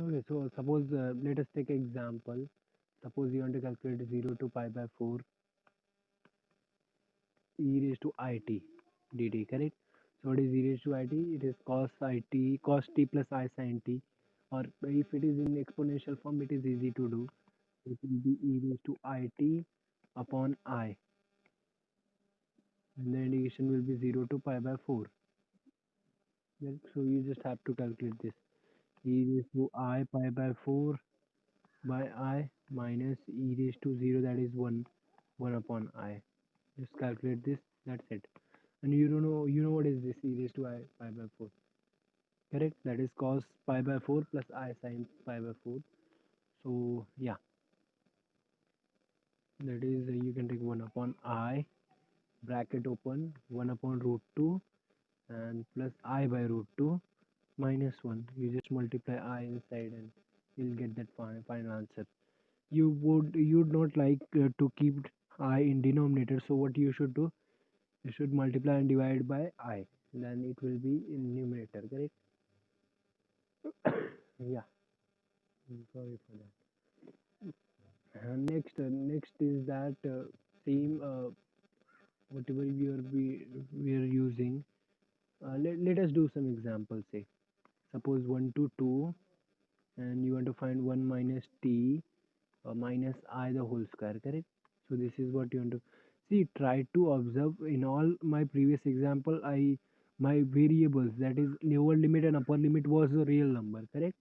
Okay, so suppose let us take example. Suppose you want to calculate 0 to pi by 4 e raised to it dt, correct? So what is e raised to it? It is cos t plus I sin t. Or if it is in exponential form, it is easy to do. It will be e raised to it upon I, and the integration will be 0 to pi by 4. Right? So you just have to calculate this. E raised to I pi by 4 by I minus e raised to 0, that is 1 upon I. Just calculate this, that's it. And you don't know, you know what is this e raised to I pi by 4, correct? That is cos pi by 4 plus I sin pi by 4. So yeah, that is you can take 1 upon I, bracket open, 1 upon root 2, and plus I by root 2 minus 1. You just multiply I inside and you'll get that final answer. You'd not like to keep I in denominator, so what you should do, you should multiply and divide by I, then it will be in numerator, correct? Yeah, sorry for that. Next is that same whatever we are using. Let us do some examples. Say suppose 1 to 2, and you want to find 1 minus t minus I the whole square, correct? So this is what you want to see. Try to observe in all my previous example. My variables, that is lower limit and upper limit, was a real number, correct?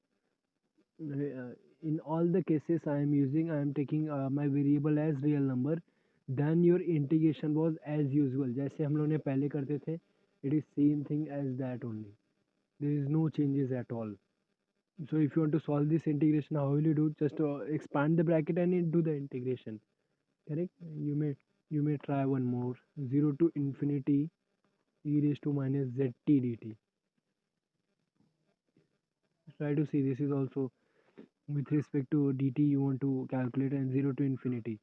In all the cases I am taking my variable as real number. Then your integration was as usual, जैसे हम लोग ने पहले करते थे. It is same thing as that only. There is no changes at all. So if you want to solve this integration, how will you do? Just expand the bracket and do the integration. Correct? You may try one more. 0 to infinity e raised to minus zt dt. Try to see, this is also with respect to dt you want to calculate, and 0 to infinity.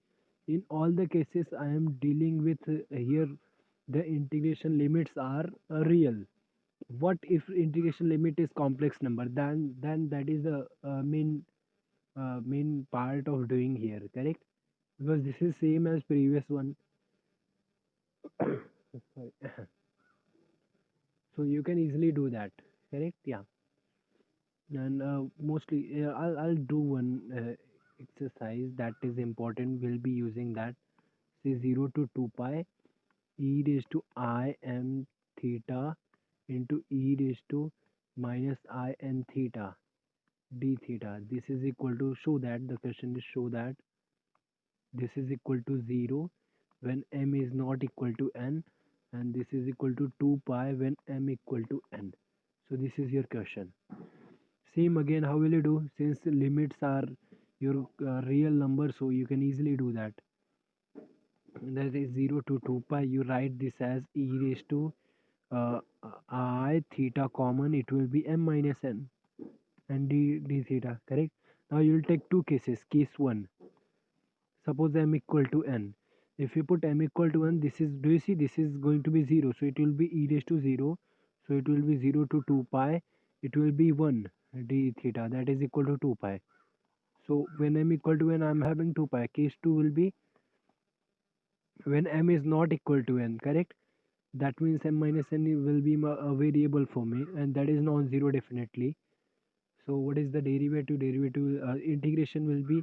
In all the cases I am dealing with here, the integration limits are real. What if integration limit is complex number? Then that is the main part of doing here, correct? Because this is same as previous one. Sorry. So you can easily do that, correct? Yeah. And mostly I'll do one exercise that is important. We'll be using that. Say 0 to 2 pi e raised to I m theta into e raised to minus I n theta d theta. This is equal to, show that the question is, show that this is equal to 0 when m is not equal to n, and this is equal to 2 pi when m equal to n. So this is your question. Same again, how will you do? Since limits are your real number, so you can easily do that. That is 0 to 2 pi. You write this as e raised to uh, I theta common, it will be m minus n and d theta, correct? Now you will take two cases. Case 1, suppose m equal to n. If you put m equal to n, this is, do you see, this is going to be 0, so it will be e raised to 0. So it will be 0 to 2 pi, it will be 1 d theta, that is equal to 2 pi. So when m equal to n, I am having 2 pi. Case 2 will be when m is not equal to n, correct? That means m minus n will be a variable for me, and that is non-zero definitely. So what is the derivative? Integration will be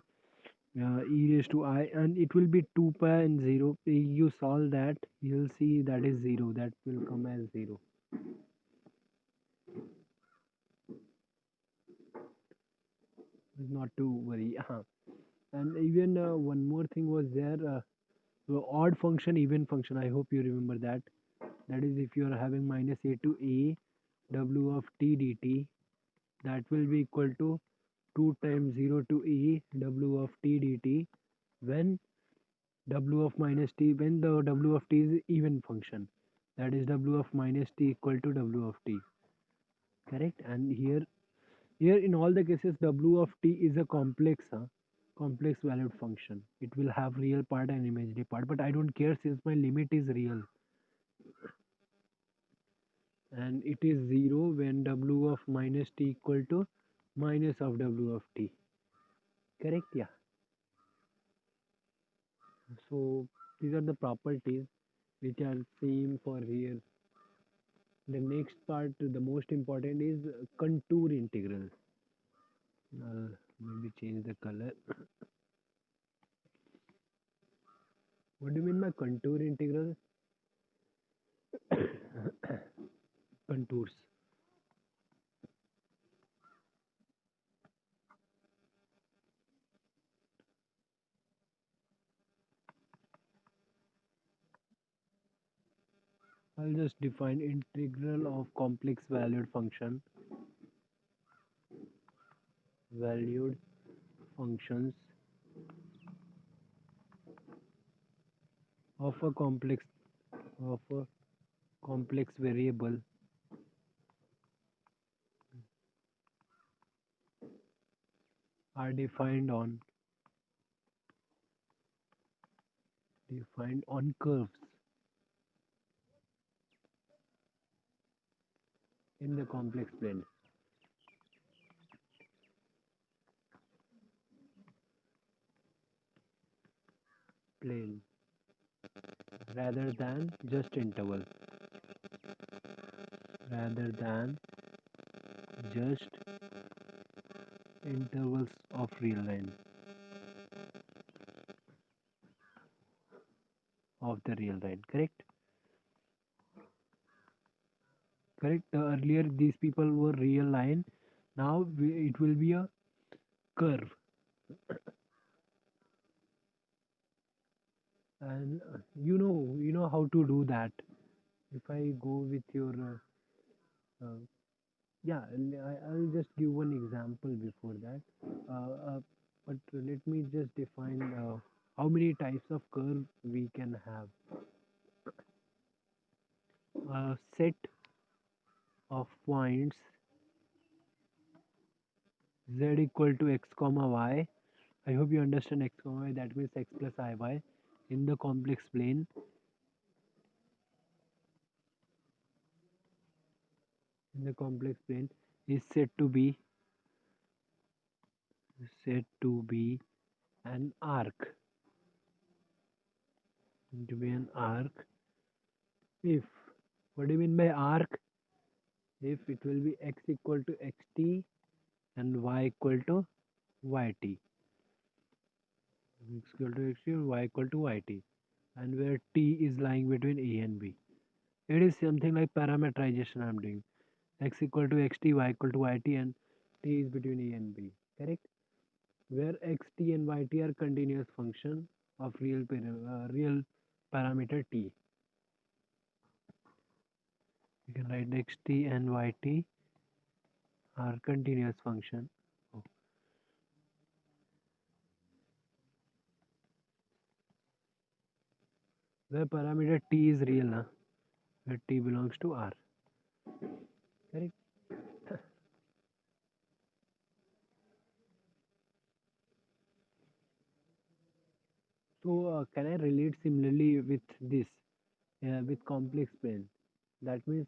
e raised to I, and it will be 2 pi and 0. You solve that, you'll see that is 0. That will come as 0. Not to worry. And even one more thing was there. Odd function, even function. I hope you remember that. That is, if you are having minus a to a w of t dt, that will be equal to 2 times 0 to e w of t dt when w of minus t, when the w of t is even function. That is w of minus t equal to w of t, correct? And here in all the cases w of t is a complex valued function. It will have real part and imaginary part, but I don't care since my limit is real, and it is 0 when w of minus t equal to minus of W of t. Correct? Yeah. So these are the properties which are same for real. The next part, the most important is contour integral. Maybe change the color. What do you mean by contour integral? Contours. I'll just define integral of complex valued functions of a complex variable are defined on curves in the complex plane rather than just rather than just intervals of the real line. Correct. Earlier these people were real line. Now it will be a curve. And you know how to do that. If I go with your uh, yeah, I'll just give one example before that. But let me just define how many types of curve we can have. A set of points z equal to x comma y. I hope you understand x comma y. That means x plus iy in the complex plane. In the complex plane is said to be an arc. To be an arc. If what do you mean by arc? If it will be x equal to xt and y equal to yt. X equal to xt and y equal to yt. And where t is lying between a and b. It is something like parameterization I'm doing. X equal to xt, y equal to yt, and t is between a and b. Correct? Where xt and yt are continuous function of real parameter t. You can write xt and yt are continuous function. Where parameter t is real, where t belongs to R. Correct? So can I relate similarly with this, with complex plane? That means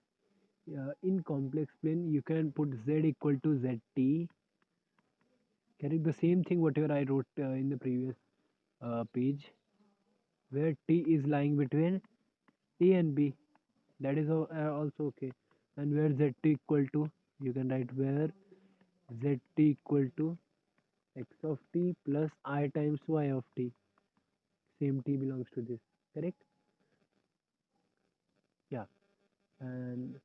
in complex plane you can put z equal to zt. Correct? The same thing whatever I wrote in the previous page, where t is lying between a and b. That is also okay. And where zt equal to, you can write where zt equal to x of t plus I times y of t. Same t belongs to this. Correct? Yeah. And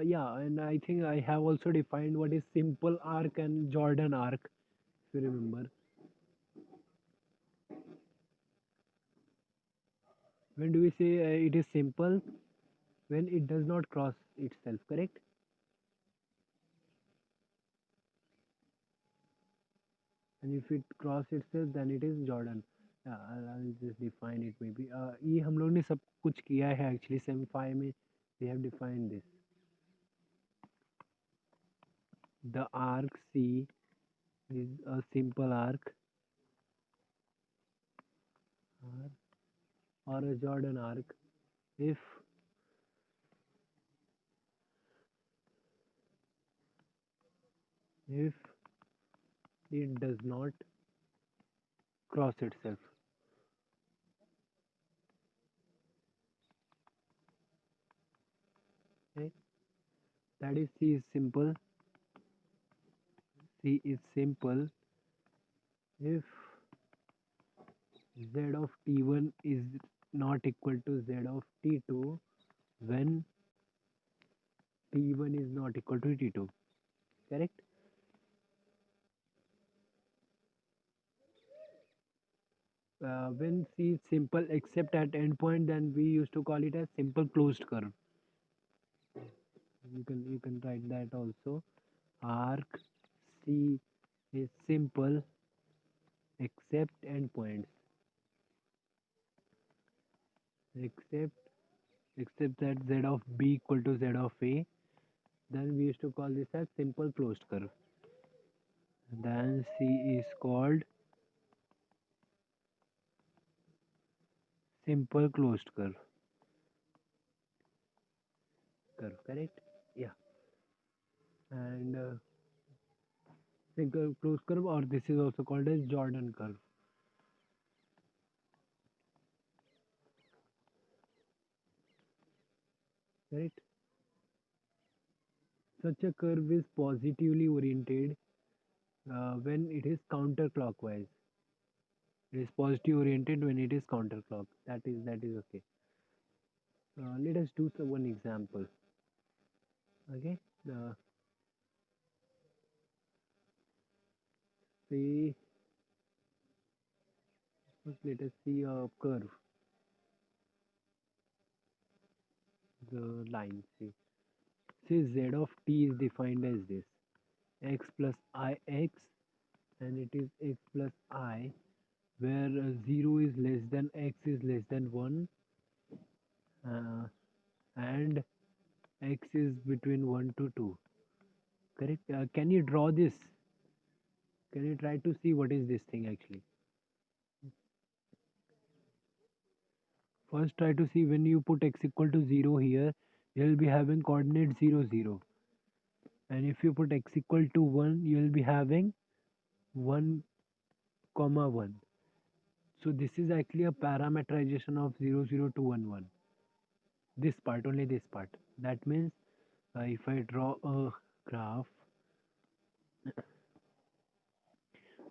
yeah, and I think I have also defined what is simple arc and Jordan arc, if you remember. When do we say it is simple? When it does not cross itself, correct? And if it cross itself, then it is Jordan. Yeah, I'll just define it maybe. ये हम लोग ने सब कुछ किया है actually sem 5 में. We have defined this. The arc C is a simple arc or a Jordan arc if if it does not cross itself. Right? That is C is simple. C is simple if z of t1 is not equal to z of t2 when t1 is not equal to t2. Correct? When C is simple except at endpoint, then we used to call it as simple closed curve. You can write that also. Arc C is simple except endpoints. Except except that z of b equal to z of a, then we used to call this as simple closed curve. Then C is called simple closed curve. Correct? Yeah. And simple closed curve, or this is also called as Jordan curve. Correct? Such a curve is positively oriented when it is counterclockwise. It is positive oriented when it is counterclock. That is okay. Let us do some one example. Okay. Uh, say first let us see a curve. The line. Say z of t is defined as this: x plus I x, and it is x plus I, where 0 is less than x is less than 1, uh, and x is between 1 to 2. Correct? Can you draw this? Can you try to see what is this thing actually? First, try to see when you put x equal to 0 here, you will be having coordinate 0, 0. And if you put x equal to 1, you will be having 1, comma 1. So this is actually a parameterization of 0, 0 to 1, 1. This part, only this part. That means if I draw a graph,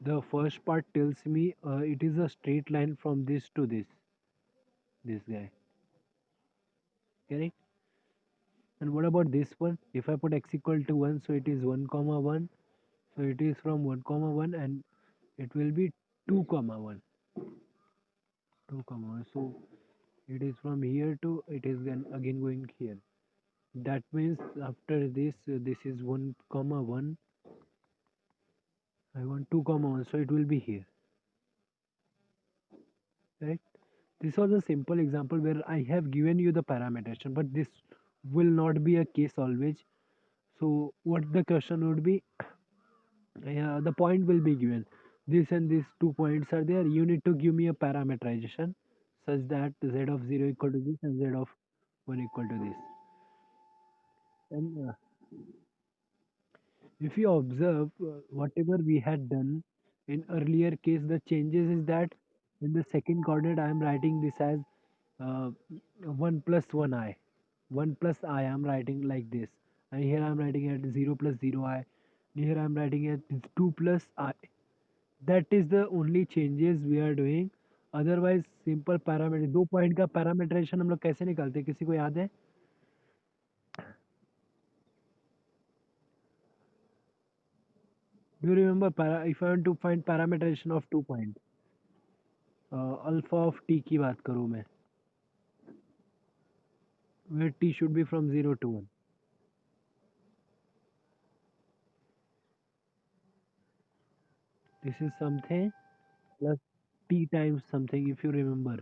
the first part tells me it is a straight line from this to this guy. Correct? And what about this one? If I put x equal to 1, so it is 1 comma 1. So it is from 1 comma 1, and it will be 2 comma 1. 2 comma 1. So it is from here to, it is then again going here. That means after this, this is 1 comma 1. I want 2 comma 1, so it will be here. Right? This was a simple example where I have given you the parameterization, but this will not be a case always. So what the question would be, the point will be given. This and these 2 points are there. You need to give me a parameterization such that z of 0 equal to this and z of 1 equal to this. And if you observe whatever we had done in earlier case, the changes is that in the second coordinate I am writing this as uh, 1 plus 1i. 1 plus I am writing like this. And here I am writing at 0 plus 0i. Here I am writing at 2 plus I. That is the only changes we are doing. Otherwise simple parameter, 2 point का पैरामीटरेशन हम लोग कैसे निकालते हैं, किसी को याद है? Do you remember if I want to find parameterization of 2 point, alpha of T की बात करूँ मैं, where t should be from 0 to 1. This is something plus t times something, if you remember.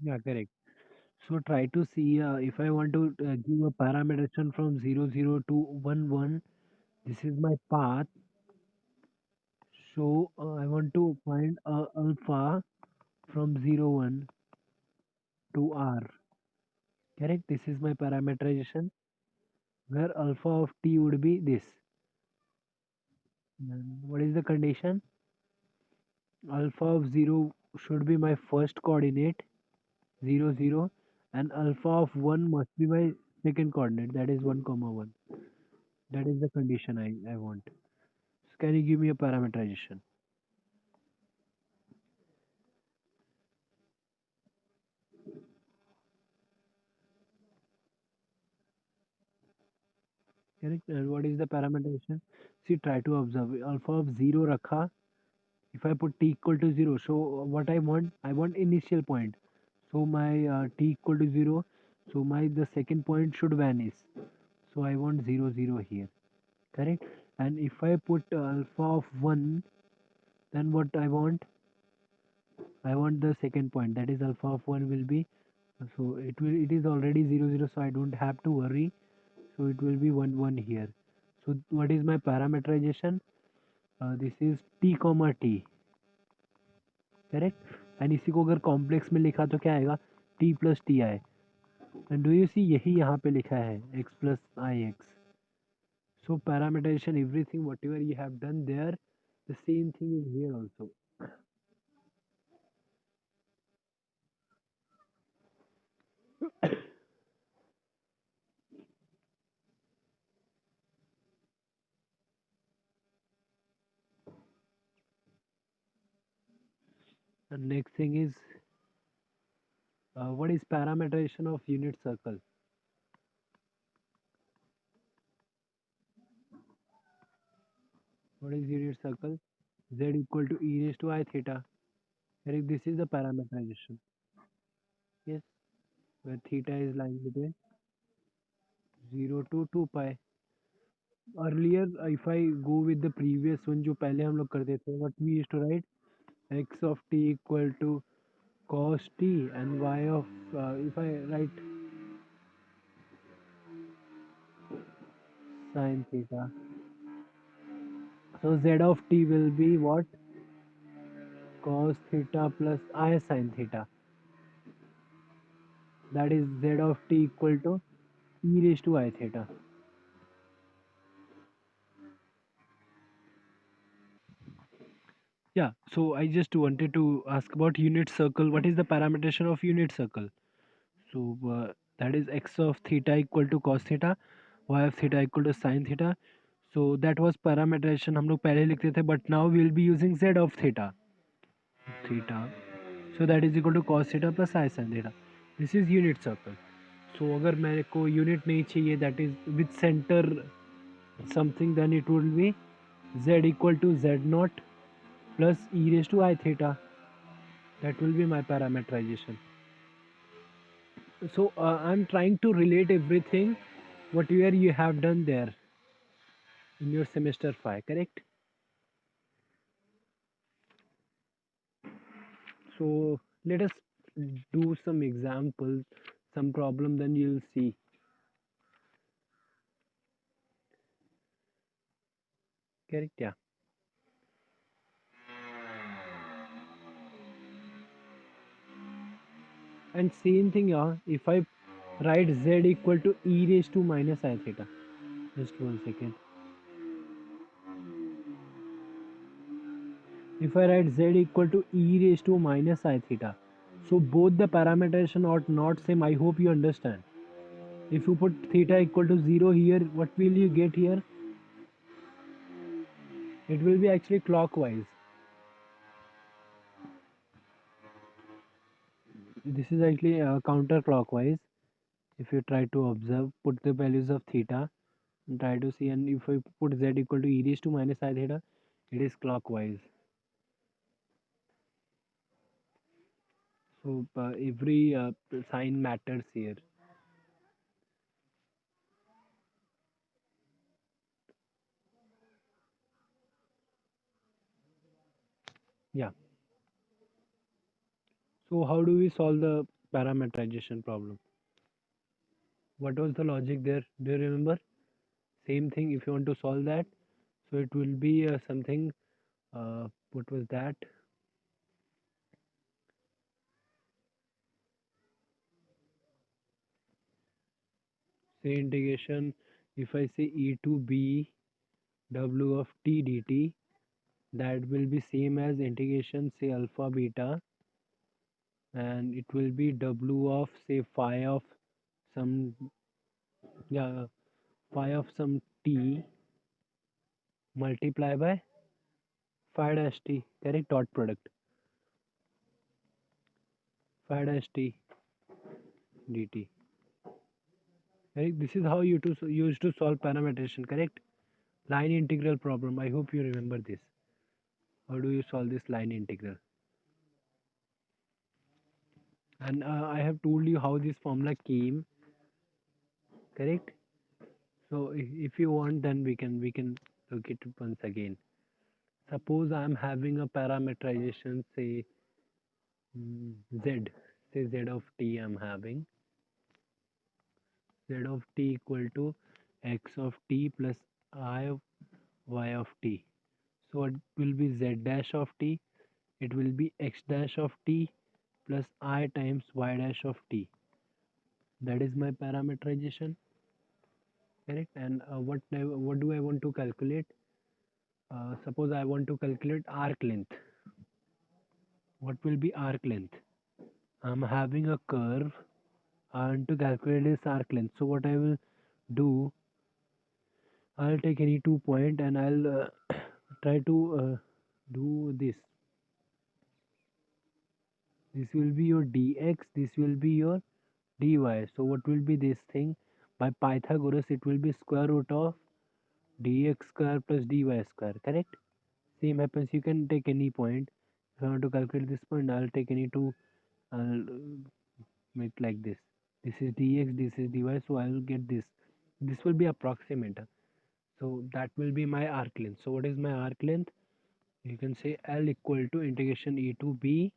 Yeah, correct. So try to see if I want to give a parameterization from 0, 0 to 1, 1. This is my path. So I want to find alpha from 0, 1 to r. Correct. This is my parameterization where alpha of t would be this. And what is the condition? Alpha of 0 should be my first coordinate 0, 0, and alpha of 1 must be my second coordinate, that is 1 comma 1. That is the condition I want. So can you give me a parameterization? Correct. And what is the parameterization? See, try to observe. Alpha of 0 rakha. If I put t equal to 0, so what I want initial point. So my t equal to 0, so my the second point should vanish. So I want 0, 0 here. Correct. And if I put alpha of 1, then what I want the second point, that is alpha of 1 will be, so it is already 0, 0, so I don't have to worry. So it will be 1, 1 here. So what is my parameterization? This is t comma t. Correct. And इसी को अगर complex में लिखा तो क्या आएगा? t plus T I. And do you see यही यहाँ पे लिखा है x plus I X. So parameterisation everything whatever you have done there, the same thing is here also. The next thing is what is parameterization of unit circle? What is unit circle? Z equal to e raised to I theta. Correct. This is the parameterization. Yes, where theta is lying between 0 to 2 pi. Earlier, if I go with the previous one जो पहले हम लोग करते थे, what we used to write x of t equal to cos t and y of if I write sin theta. So z of t will be what? Cos theta plus I sin theta. That is z of t equal to e raised to I theta. Yeah, so I just wanted to ask about unit circle. What is the parameterization of unit circle? So that is x of theta equal to cos theta, y of theta equal to sin theta. So that was parameterization हम लोग पहले लिखते थे, but now we will be using z of theta. Theta. So that is equal to cos theta plus I sin theta. This is unit circle. So अगर मेरे को unit नहीं चाहिए, that is with center something, then it will be z equal to z naught plus e raised to I theta. That will be my parameterization. So I'm trying to relate everything whatever you have done there in your semester 5, correct? So let us do some examples, some problem, then you'll see. Correct, yeah. And same thing, yeah, if I write z equal to e raised to minus I theta. Just 1 second. If I write z equal to e raised to minus I theta, so both the parameterization are not same. I hope you understand. If you put theta equal to 0 here, what will you get here? It will be actually clockwise. This is actually counterclockwise. If you try to observe, put the values of theta and try to see, and if I put z equal to e raised to minus I theta, it is clockwise. So every sign matters here. Yeah. So how do we solve the parameterization problem. What was the logic there? Do you remember? Same thing if you want to solve that. So it will be something. What was that? Say integration. If I say e to b w of t dt, that will be same as integration say alpha beta, and it will be w of say phi of some, yeah, phi of some t multiply by phi dash t, correct, dot product phi dash t dt, correct. This is how you to use to solve parametrization, correct. Line integral problem, I hope you remember this. How do you solve this line integral? And I have told you how this formula came, correct. So if you want, then we can look it once again. Suppose I'm having a parameterization, say z, say z of t. I'm having z of t equal to x of t plus I of y of t. So it will be z dash of t. It will be x dash of t plus I times y dash of t. That is my parameterization, correct. And what do I want to calculate? Suppose I want to calculate arc length. What will be arc length? I'm having a curve and to calculate this arc length. So what I will do, I'll take any 2 point and I'll try to do this. This will be your dx, this will be your dy. So what will be this thing? By Pythagoras, it will be square root of dx square plus dy square, correct? Same happens, you can take any point. If I want to calculate this point, I'll take any two, I'll make like this. This is dx, this is dy, so I will get this. This will be approximate. So that will be my arc length. So what is my arc length? You can say L equal to integration e to b.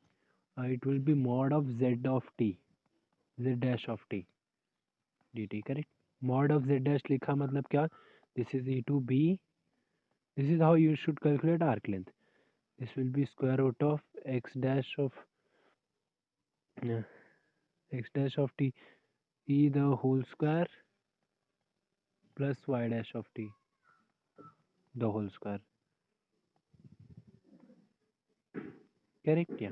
It will be mod of z of t, z dash of t dt, correct. Mod of z dash लिखा मतलब क्या? This is e to b. This is how you should calculate arc length. This will be square root of x dash of uh, x dash of t e the whole square plus y dash of t the whole square, correct. Yeah.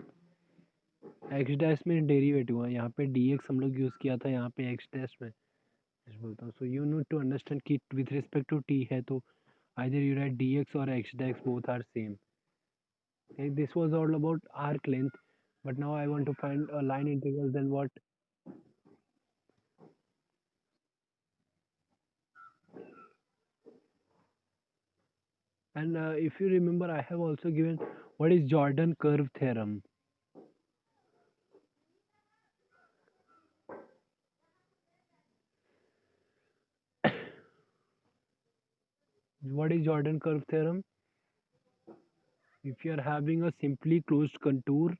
x dash में derivative हुआ, यहाँ पे dx हम लोग use किया था, यहाँ पे x dash में बोलता हूँ. So you need to understand कि with respect to t है तो either you write dx or x dash, both are same. Okay, this was all about arc length, but now I want to find a line integral. Then what? And if you remember, I have also given what is Jordan curve theorem. What is Jordan curve theorem? If you are having a simply closed contour,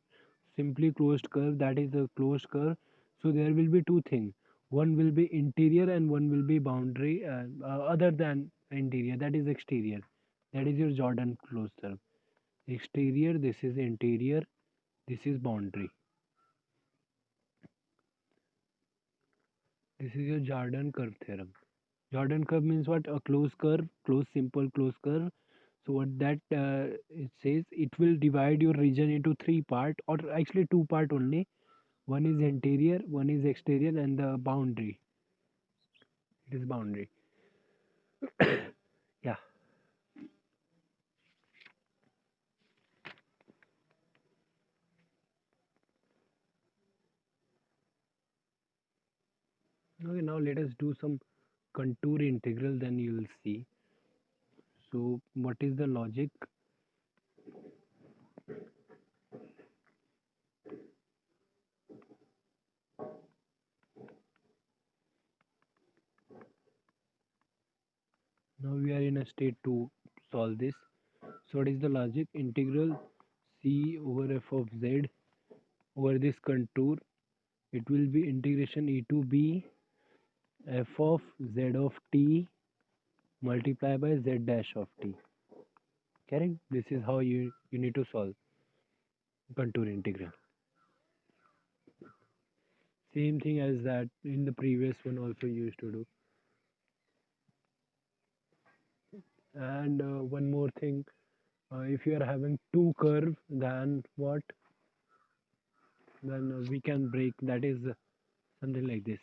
simply closed curve, that is a closed curve. So there will be two things. One will be interior and one will be boundary other than interior. That is exterior. That is your Jordan closed curve. Exterior, this is interior, this is boundary. This is your Jordan curve theorem. Jordan curve means what? A closed curve, closed, simple closed curve. So what that it says, it will divide your region into three part, or actually two part only. One is interior, one is exterior, and the boundary. It is boundary. Yeah. Okay. Now let us do some contour integral. Then you will see. So what is the logic? Now we are in a state to solve this. So what is the logic? Integral c over f of z over this contour It will be integration e to b f of z of t multiplied by z dash of t. Correct? This is how you need to solve contour integral. Same thing as that in the previous one also used to do. And one more thing, if you are having two curve, then what? Then we can break. That is something like this: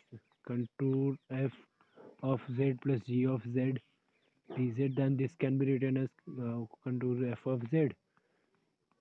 contour f of z plus g of z dz. Then this can be written as contour f of z